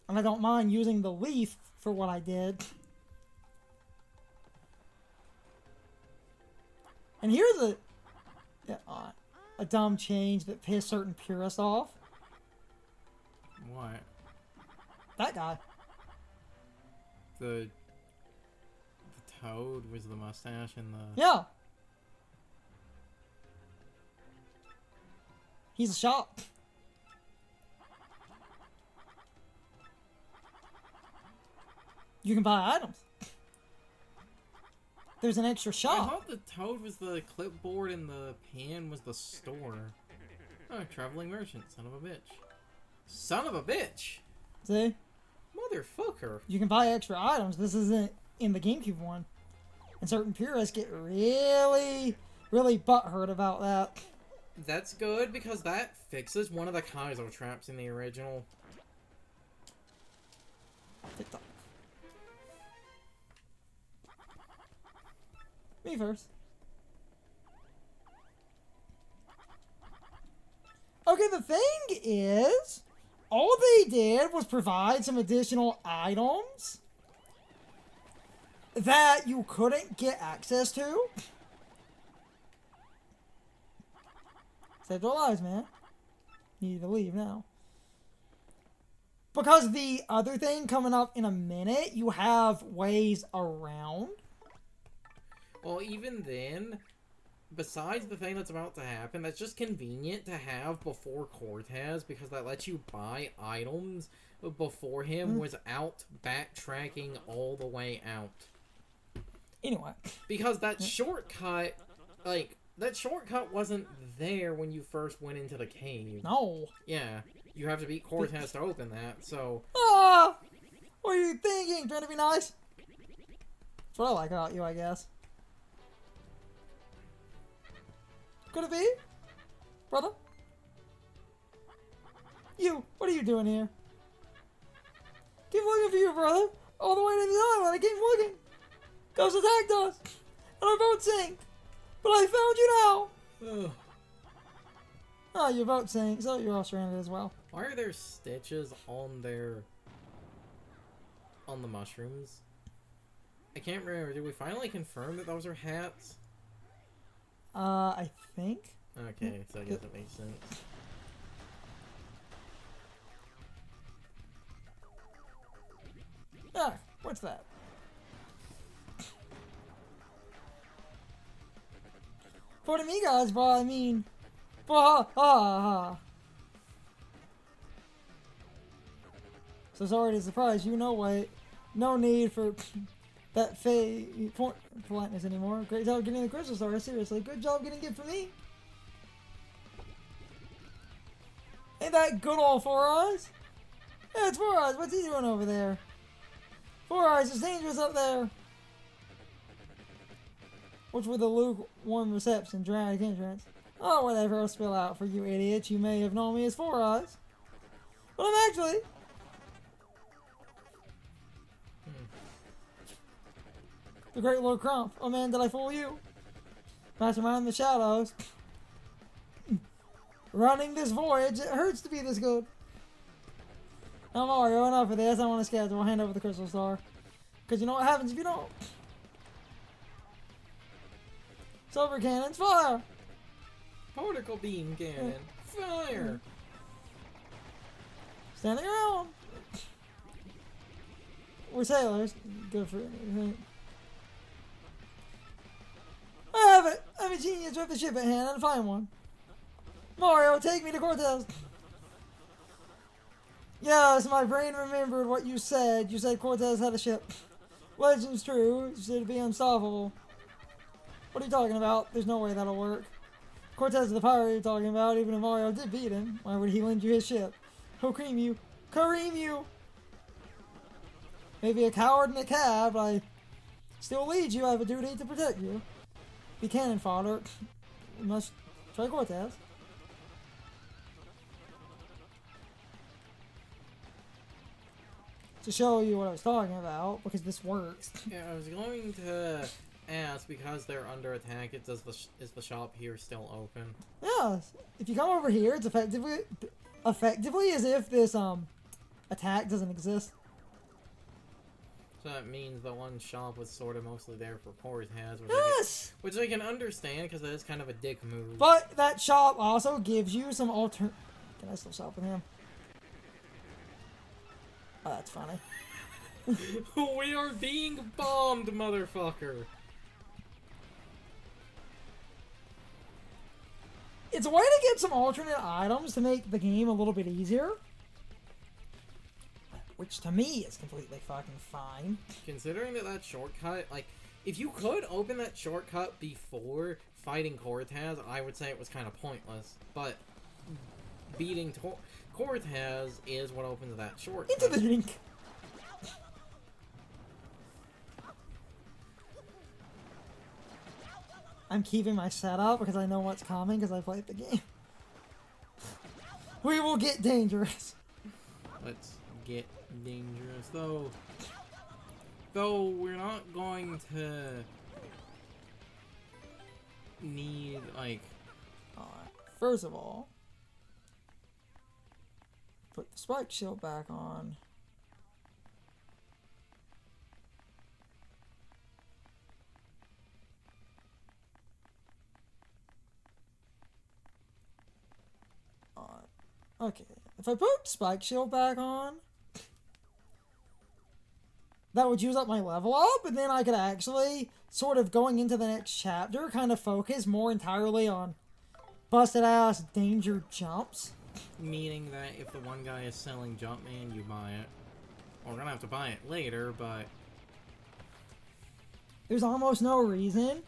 And I don't mind using the leaf for what I did. And here's a dumb change that pissed certain purists off. What? That guy. The toad was the mustache and the... Yeah. He's a shop. You can buy items. There's an extra I shop. thought the toad was the clipboard and the pen was the store. Oh, traveling merchant, son of a bitch. Son of a bitch! See? Motherfucker! You can buy extra items. This isn't in the GameCube one. And certain purists get really, really butthurt about that. That's good because that fixes one of the Kaizo traps in the original. TikTok. Me first. Okay, the thing is, all they did was provide some additional items that you couldn't get access to. Saved our lives, man. You need to leave now. Because the other thing coming up in a minute, you have ways around. Well, even then, besides the thing that's about to happen, that's just convenient to have before Cortez because that lets you buy items before him without backtracking all the way out. Anyway. Because that shortcut, that shortcut wasn't there when you first went into the cave. No. Yeah, you have to beat Cortez to open that, so... Ah! What are you thinking? Trying to be nice? That's what I like about you, I guess. Could it be? Brother? You, what are you doing here? Keep looking for you, brother. All the way to the island, I keep looking. Ghosts attacked us, and our boat sank. But I found you now. Ugh. Oh, your boat sank, so you're all stranded as well. Why are there stitches on the mushrooms? I can't remember. Did we finally confirm that those are hats? I think. Okay, so I guess that makes sense. Ah, what's that? Pardon me, guys, but I mean... So sorry to surprise you, no way. No need for that politeness anymore. Great job getting the crystal star, seriously. Good job getting it for me. Ain't that good old Four Eyes? Yeah, it's Four Eyes. What's he doing over there? Four Eyes is dangerous up there. Which were the lukewarm reception, dramatic entrance. Oh, whatever, I'll spill out for you idiots. You may have known me as Four Eyes. But I'm actually... the Great Lord Crump. Oh man, did I fool you? Mastermind in the shadows. Running this voyage, it hurts to be this good. Now Mario, enough of this. I want to schedule. Hand over the crystal star. Because you know what happens if you don't. Silver cannons, fire! Particle beam cannon, fire! Standing around. We're sailors. Good for anything. I have it! I'm a genius with the ship at hand and find one. Mario, take me to Cortez! Yes, my brain remembered what you said. You said Cortez had a ship. Legend's true. It should be unstoppable. What are you talking about? There's no way that'll work. Cortez is the pirate you're talking about. Even if Mario did beat him, why would he lend you his ship? He'll cream you. Kareem you! Maybe a coward in a cab, but I still lead you. I have a duty to protect you. Be cannon fodder. You must try Cortez. To show you what I was talking about, because this works. Yeah, I was going to ask, because they're under attack, is the shop here still open? Yeah, if you come over here, it's effectively as if this attack doesn't exist. So that means the one shop was sort of mostly there for Cortez, Yes! which I can understand because it is kind of a dick move. But that shop also gives you some Can I still shop with him? Oh, that's funny. We are being bombed, motherfucker! It's a way to get some alternate items to make the game a little bit easier. Which to me is completely fucking fine. Considering that shortcut, like, if you could open that shortcut before fighting Cortez, I would say it was kind of pointless. But beating Cortez is what opens that shortcut. Into the drink. I'm keeping my setup because I know what's coming because I played the game. We will get dangerous. Let's get dangerous, though. Though we're not going to need, like... Alright, first of all, put the spike shield back on. Okay, if I put spike shield back on, that would use up my level up, and then I could actually, sort of going into the next chapter, kind of focus more entirely on busted ass danger jumps. Meaning that if the one guy is selling Jumpman, you buy it. Or we're gonna have to buy it later, but... There's almost no reason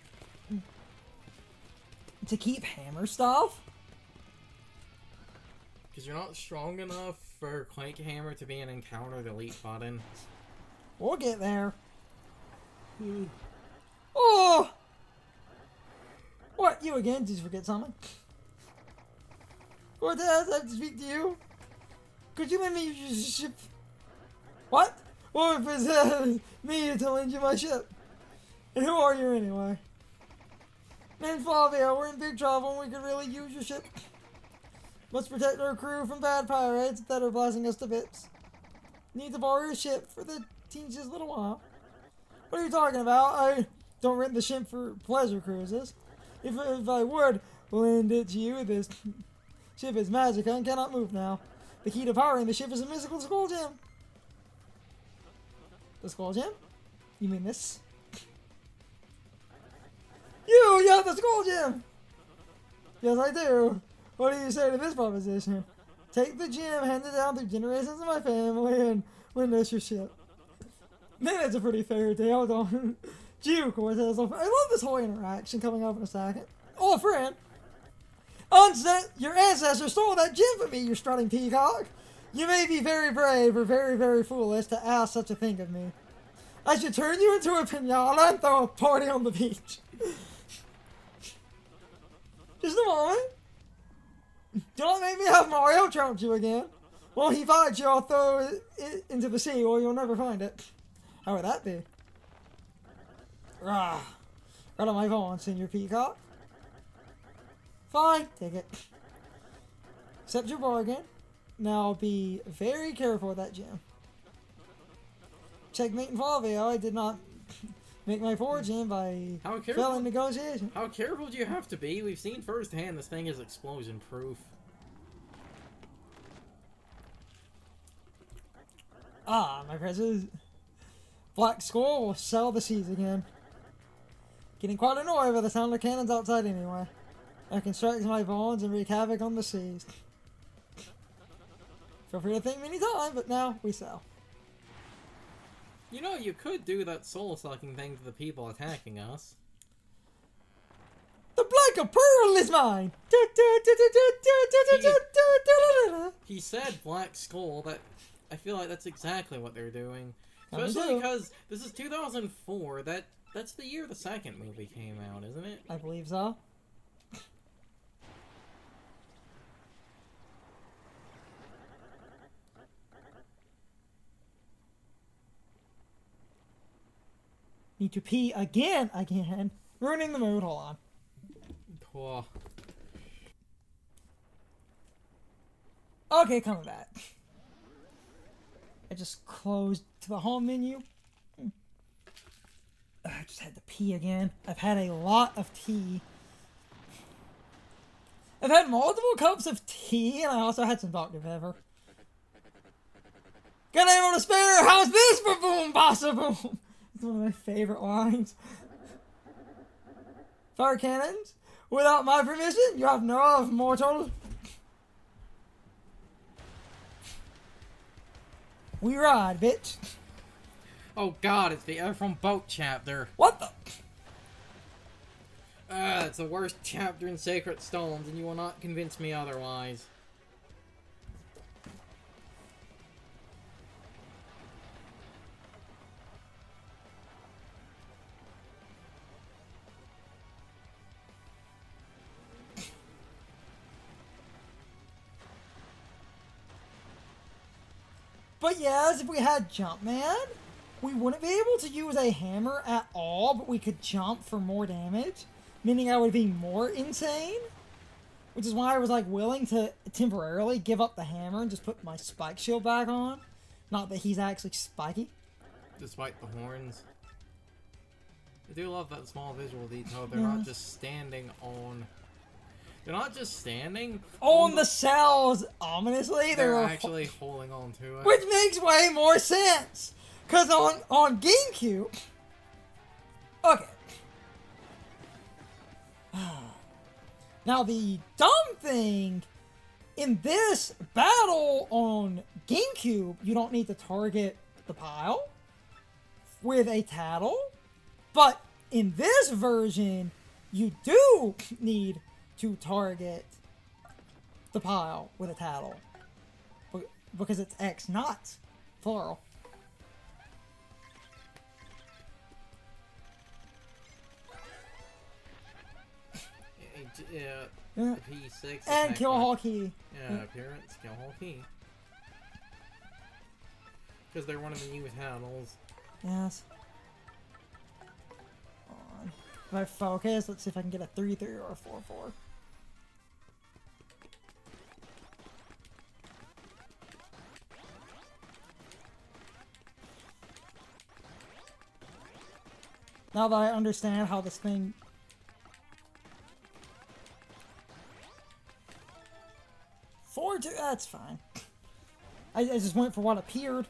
to keep hammer stuff. Because you're not strong enough for Quake Hammer to be an encounter delete button. We'll get there. Oh! What, you again? Did you forget something? Cortez, I have to speak to you. Could you let me use your ship? What? What if it's me to lend you my ship? And who are you anyway? Name's Flavio, we're in big trouble and we could really use your ship. Must protect our crew from bad pirates that are blasting us to bits. Need to borrow your ship for the teensest little while. What are you talking about? I don't rent the ship for pleasure cruises. If I would lend it to you, this ship is magic and cannot move now. The key to powering the ship is a mystical skull gem. The skull gem? You mean this? You have the skull gem! Yes, I do. What do you say to this proposition? Take the gem handed down through generations of my family and witness your ship. Then it's a pretty fair deal, don't you, Cortez? I love this whole interaction coming up in a second. Oh, friend! Your ancestor stole that gem from me, you strutting peacock! You may be very brave or very, very foolish to ask such a thing of me. I should turn you into a pinata and throw a party on the beach. Just a moment. Do not make me have Mario trounce you again. Well, he finds you, I'll throw it into the sea or you'll never find it. How would that be? Rah. Right on my phone, Senior Peacock. Fine, take it. Accept your bargain. Now be very careful with that gem. Checkmate and Flavio, I did not make my fortune by failing negotiation. How careful do you have to be? We've seen firsthand this thing is explosion proof. Ah, my precious Black Skull will sail the seas again. Getting quite annoyed by the sound of cannons outside anyway. I can strike my bones and wreak havoc on the seas. Feel free to thank me anytime, but now we sail. You know, you could do that soul-sucking thing to the people attacking us. The Black Pearl is mine! He said Black Skull, that I feel like that's exactly what they're doing. Especially because this is 2004, that's the year the second movie came out, isn't it? I believe so. Need to pee again. Ruining the mood, hold on. Cool. Okay, coming back. I just closed to the home menu. I just had to pee again. I've had a lot of tea. I've had multiple cups of tea, and I also had some Dr. Pepper. Got anyone to spare? How's this for boom, bossa boom? It's one of my favorite lines. Fire cannons? Without my permission, you have no of mortal. We ride, bitch. Oh god, it's the from boat chapter. What the? It's the worst chapter in Sacred Stones, and you will not convince me otherwise. But yes, if we had Jumpman, we wouldn't be able to use a hammer at all, but we could jump for more damage, meaning I would be more insane. Which is why I was like willing to temporarily give up the hammer and just put my spike shield back on. Not that he's actually spiky. Despite the horns. I do love that small visual detail. They're not just standing on... They're not just standing... On the cells, ominously. They're actually holding on to it. Which makes way more sense. Because on GameCube... Okay. Now, the dumb thing... In this battle on GameCube, you don't need to target the pile with a tattle. But in this version, you do need to target the pile with a tattle. Because it's X, not plural. Yeah, Yeah. P6. And kill Hawkey. Yeah, appearance, kill Hawkey. Because they're one of the new tattles. Yes. Hold on. If I focus, let's see if I can get a 3-3 or a 4-4. Now that I understand how this thing... 4-2, that's fine. I just went for what appeared.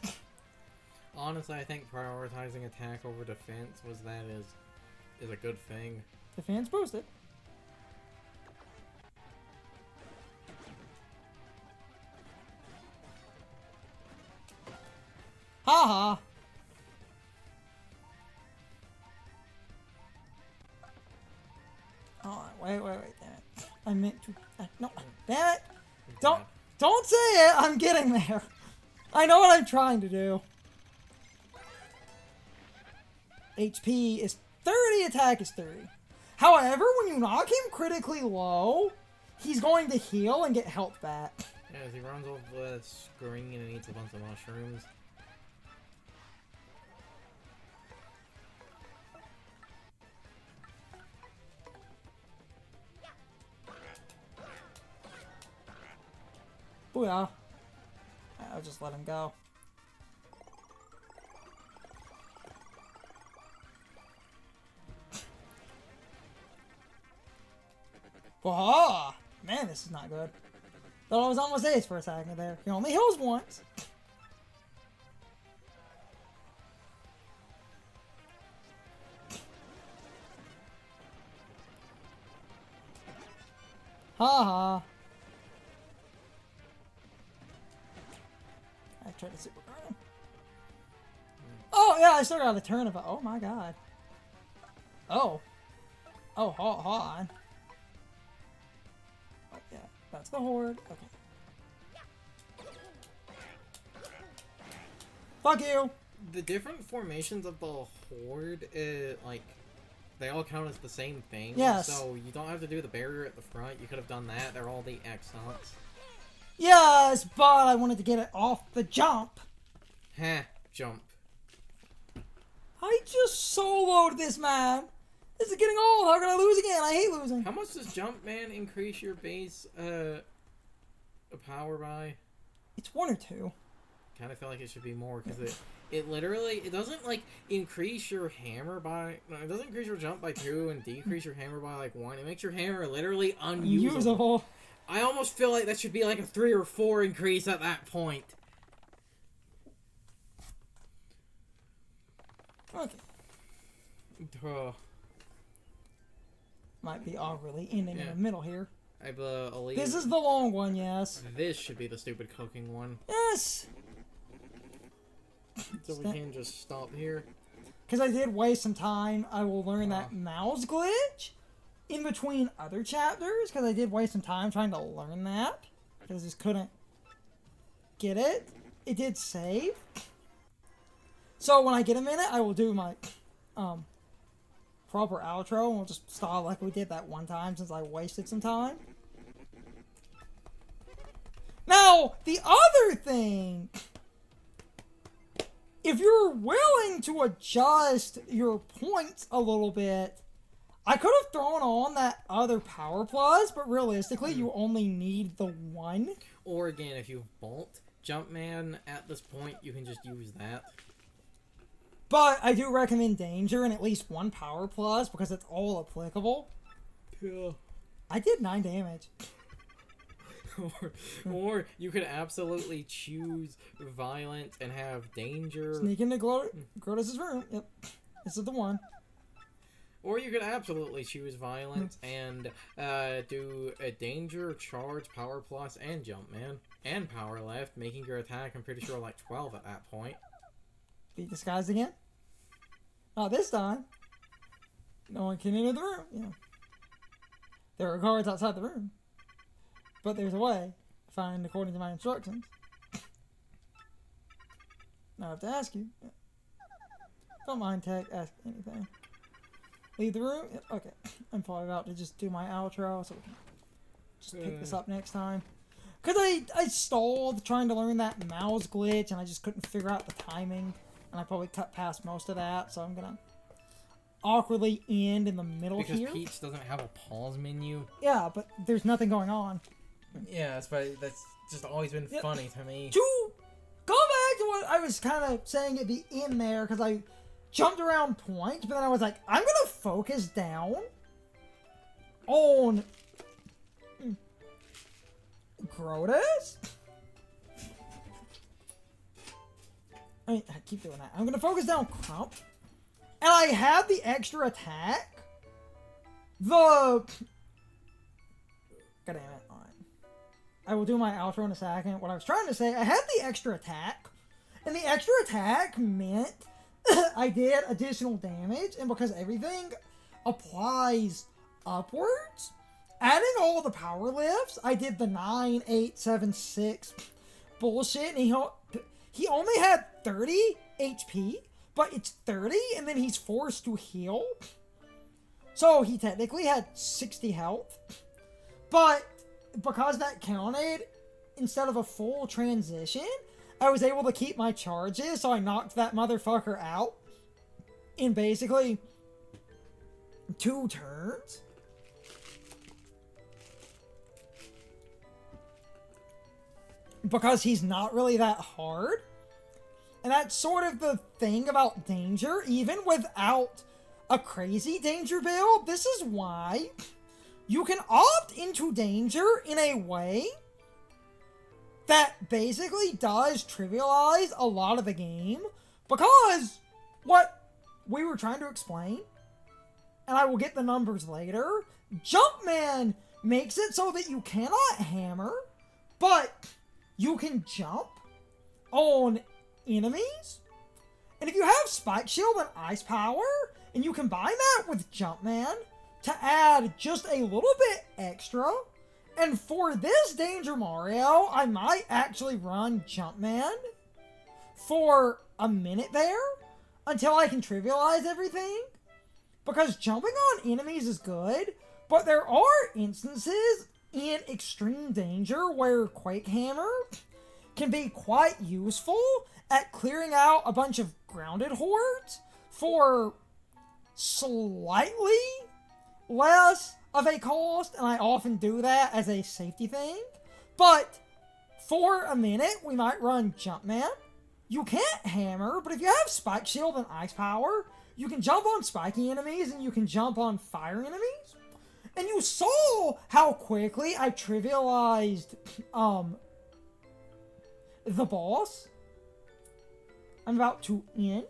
Honestly, I think prioritizing attack over defense is a good thing. Defense boosted. Haha. Oh, wait, damn it. I meant to... no, damn it! Don't say it! I'm getting there! I know what I'm trying to do. HP is 30, attack is 30. However, when you knock him critically low, he's going to heal and get health back. Yeah, as he runs off the screen and eats a bunch of mushrooms. Booyah. I'll just let him go. Whoa! Man, this is not good. Thought I was almost ace for a second there. He only heals once. Ha. I tried to super guard him. Oh, yeah, I still got a turn of it. Oh, my God. Oh. Oh, hold on. Oh, yeah, that's the horde. Okay. Fuck you! The different formations of the horde, like, they all count as the same thing. Yes. So you don't have to do the barrier at the front. You could have done that. They're all the X-Knots. Yes, but I wanted to get it off the jump. Heh, jump. I just soloed this man. This is getting old. How can I lose again? I hate losing. How much does Jumpman increase your base power by? It's 1 or 2. kind of feel like it should be more because it literally it doesn't like increase your hammer by it doesn't increase your jump by 2 and decrease your hammer by like 1. It makes your hammer literally unusable. I almost feel like that should be like a 3 or 4 increase at that point. Okay. Might be awkwardly ending in the middle here. I believe this is the long one, yes. This should be the stupid cooking one. Yes! So we can just stop here. Because I did waste some time. I will learn that mouse glitch in between other chapters. Because I did waste some time trying to learn that. Because I just couldn't get it. It did save. So when I get a minute, I will do my proper outro. And we'll just stop like we did that one time since I wasted some time. Now, the other thing, if you're willing to adjust your points a little bit, I could have thrown on that other power plus, but realistically, you only need the 1. Or again, if you've bulked Jumpman at this point, you can just use that. But I do recommend Danger and at least 1 power plus because it's all applicable. Yeah. I did 9 damage. or you could absolutely choose Violent and have Danger. Sneak into Grotus's room. Yep. This is the one. Or you could absolutely choose Violent and do a Danger, Charge, Power Plus, and Jumpman. And Power Left, making your attack, I'm pretty sure, like 12 at that point. Be disguised again? Not this time. No one can enter the room. Yeah. There are guards outside the room. But there's a way. Find according to my instructions. Now I have to ask you. Yeah. Don't mind tech. Ask anything. Leave the room? Yep. Okay. I'm probably about to just do my outro so we can just pick this up next time. Because I stalled trying to learn that mouse glitch and I just couldn't figure out the timing. And I probably cut past most of that. So I'm going to awkwardly end in the middle here. Because Peach doesn't have a pause menu. Yeah, but there's nothing going on. Yeah, that's just always been funny to me. To go back to what I was kind of saying at the end there, because I jumped around points, but then I was like, I'm going to focus down on Grotus. I keep doing that. I'm going to focus down Crump. And I have the extra attack. God damn it. Alright. I will do my outro in a second. What I was trying to say, I had the extra attack. And the extra attack meant I did additional damage. And because everything applies upwards, adding all the power lifts, I did the 9, 8, 7, 6 bullshit. And he only had 30 HP. But it's 30, and then he's forced to heal. So he technically had 60 health. But because that counted, instead of a full transition, I was able to keep my charges, so I knocked that motherfucker out in basically 2 turns. Because he's not really that hard. And that's sort of the thing about Danger, even without a crazy Danger build. This is why you can opt into Danger in a way that basically does trivialize a lot of the game. Because what we were trying to explain, and I will get the numbers later, Jumpman makes it so that you cannot hammer, but you can jump on enemies. And if you have Spike Shield and Ice Power, and you combine that with Jumpman to add just a little bit extra, and for this Danger Mario, I might actually run Jumpman for a minute there until I can trivialize everything. Because jumping on enemies is good, but there are instances in extreme danger where Quake Hammer can be quite useful at clearing out a bunch of grounded hordes for slightly less of a cost, and I often do that as a safety thing. But for a minute, we might run Jumpman, you can't hammer, but if you have Spike Shield and Ice Power, you can jump on spiky enemies and you can jump on fire enemies. And you saw how quickly I trivialized the boss I'm about to end.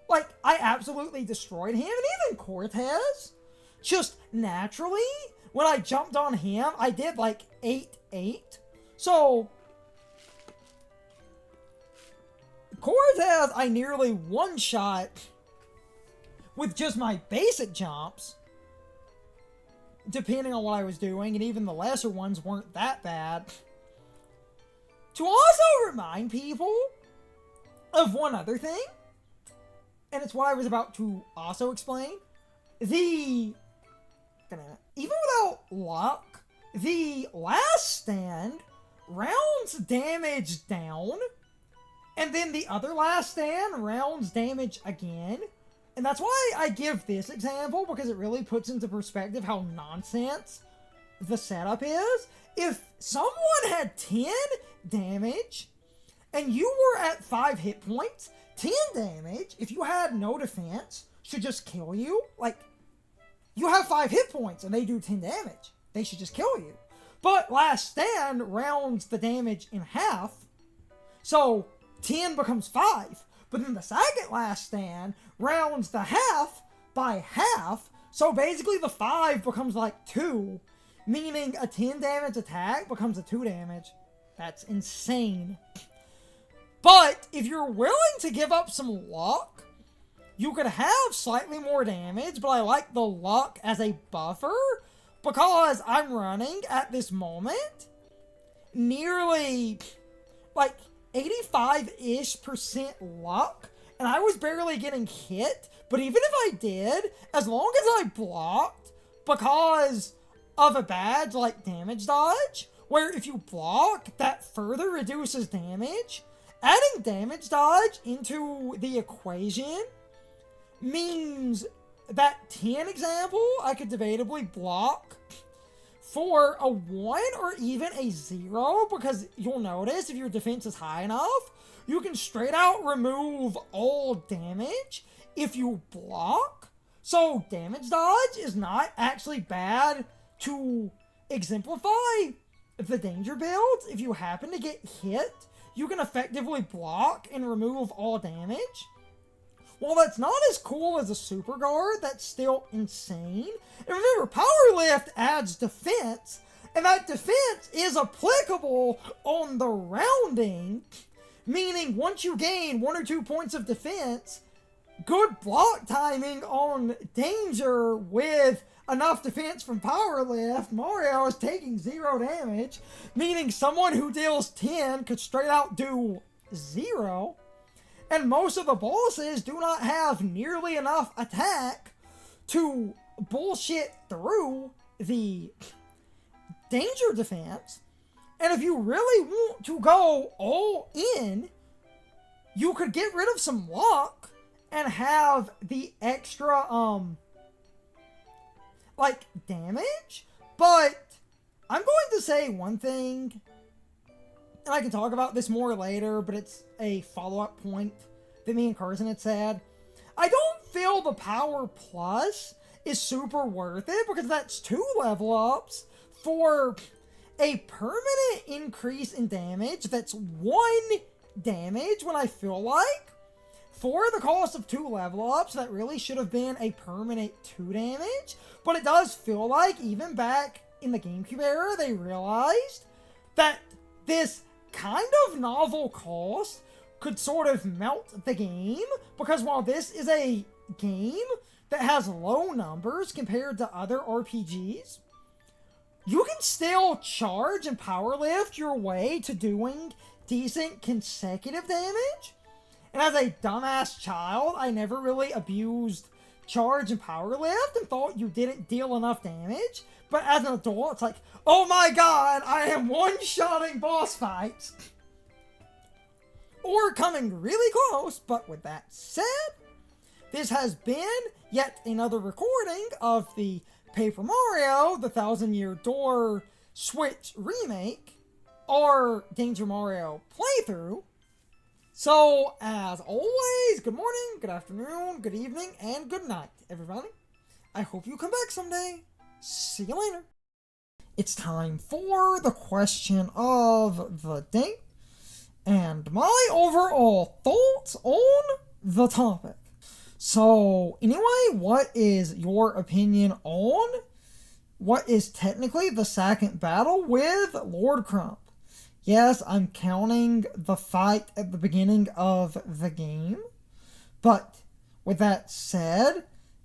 Like, I absolutely destroyed him, and even Cortez, just naturally, when I jumped on him, I did like 8-8. So, Cortez, I nearly one-shot with just my basic jumps, depending on what I was doing, and even the lesser ones weren't that bad. To also remind people of one other thing, and it's what I was about to also explain, even without luck, the last stand rounds damage down, and then the other last stand rounds damage again. And that's why I give this example, because it really puts into perspective how nonsense the setup is. If someone had 10 damage, and you were at 5 hit points, 10 damage, if you had no defense, should just kill you. Like, you have 5 hit points, and they do 10 damage. They should just kill you. But Last Stand rounds the damage in half, so 10 becomes 5. But then the second Last Stand rounds the half by half, so basically the 5 becomes like 2, meaning a 10 damage attack becomes a 2 damage. That's insane. But if you're willing to give up some luck, you could have slightly more damage, but I like the luck as a buffer, because I'm running at this moment nearly like 85-ish% luck, and I was barely getting hit. But even if I did, as long as I blocked, because of a badge like damage dodge, where if you block, that further reduces damage, adding damage dodge into the equation means that 10 example, I could debatably block for a 1 or even a 0, because you'll notice if your defense is high enough, you can straight out remove all damage if you block. So damage dodge is not actually bad to exemplify the danger builds. If you happen to get hit, you can effectively block and remove all damage. While that's not as cool as a super guard, that's still insane. And remember, Power Lift adds defense, and that defense is applicable on the rounding, meaning once you gain 1 or 2 points of defense, good block timing on danger with enough defense from Power Lift, Mario is taking 0 damage, meaning someone who deals 10 could straight out do 0. And most of the bosses do not have nearly enough attack to bullshit through the danger defense. And if you really want to go all in, you could get rid of some luck and have the extra, like, damage. But I'm going to say one thing, and I can talk about this more later, but it's a follow-up point that me and Carson had said. I don't feel the Power Plus is super worth it, because that's 2 level ups for a permanent increase in damage that's 1 damage when I feel like. For the cost of 2 level ups, that really should have been a permanent 2 damage, but it does feel like even back in the GameCube era, they realized that this kind of novel cost could sort of melt the game, because while this is a game that has low numbers compared to other RPGs, you can still charge and power lift your way to doing decent consecutive damage. And as a dumbass child, I never really abused charge and power lift and thought you didn't deal enough damage. But as an adult, it's like, oh my god, I am one-shotting boss fights. Or coming really close. But with that said, this has been yet another recording of the Paper Mario, the Thousand Year Door Switch Remake, or Danger Mario playthrough. So, as always, good morning, good afternoon, good evening, and good night, everybody. I hope you come back someday. See you later. It's time for the question of the day and my overall thoughts on the topic. So, anyway, what is your opinion on what is technically the second battle with Lord Crump? Yes, I'm counting the fight at the beginning of the game, but with that said,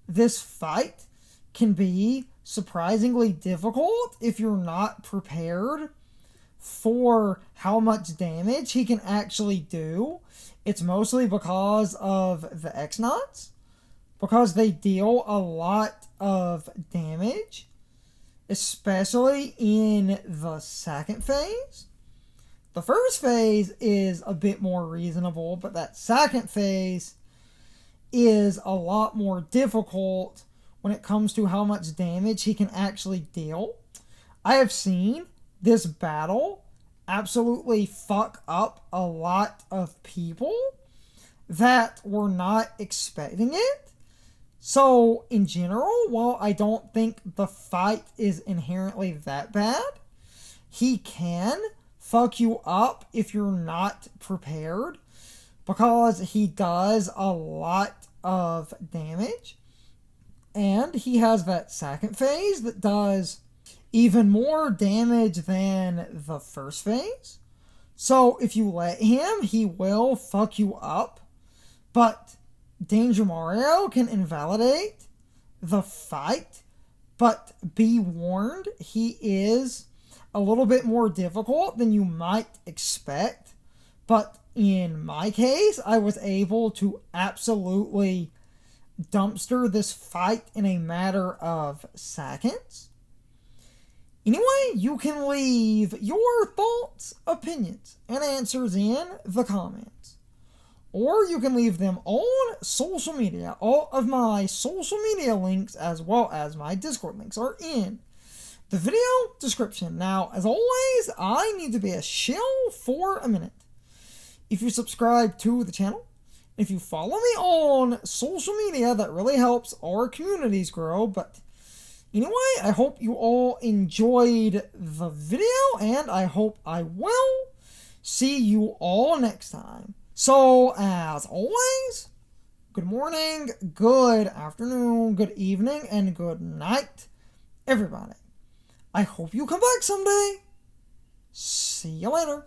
this fight can be surprisingly difficult if you're not prepared for how much damage he can actually do. It's mostly because of the X-Knots, because they deal a lot of damage, especially in the second phase. The first phase is a bit more reasonable, but that second phase is a lot more difficult when it comes to how much damage he can actually deal. I have seen this battle absolutely fuck up a lot of people that were not expecting it. So, in general, while I don't think the fight is inherently that bad, he can fuck you up if you're not prepared, because he does a lot of damage, and he has that second phase that does even more damage than the first phase. So if you let him, he will fuck you up, but Danger Mario can invalidate the fight, but be warned, he is a little bit more difficult than you might expect. But in my case, I was able to absolutely dumpster this fight in a matter of seconds. Anyway, you can leave your thoughts, opinions, and answers in the comments. Or you can leave them on social media. All of my social media links, as well as my Discord links, are in the video description. Now, as always, I need to be a shill for a minute. If you subscribe to the channel, if you follow me on social media, that really helps our communities grow. But anyway, I hope you all enjoyed the video, and I hope I will see you all next time. So, as always, good morning, good afternoon, good evening, and good night, everybody. I hope you come back someday. See you later.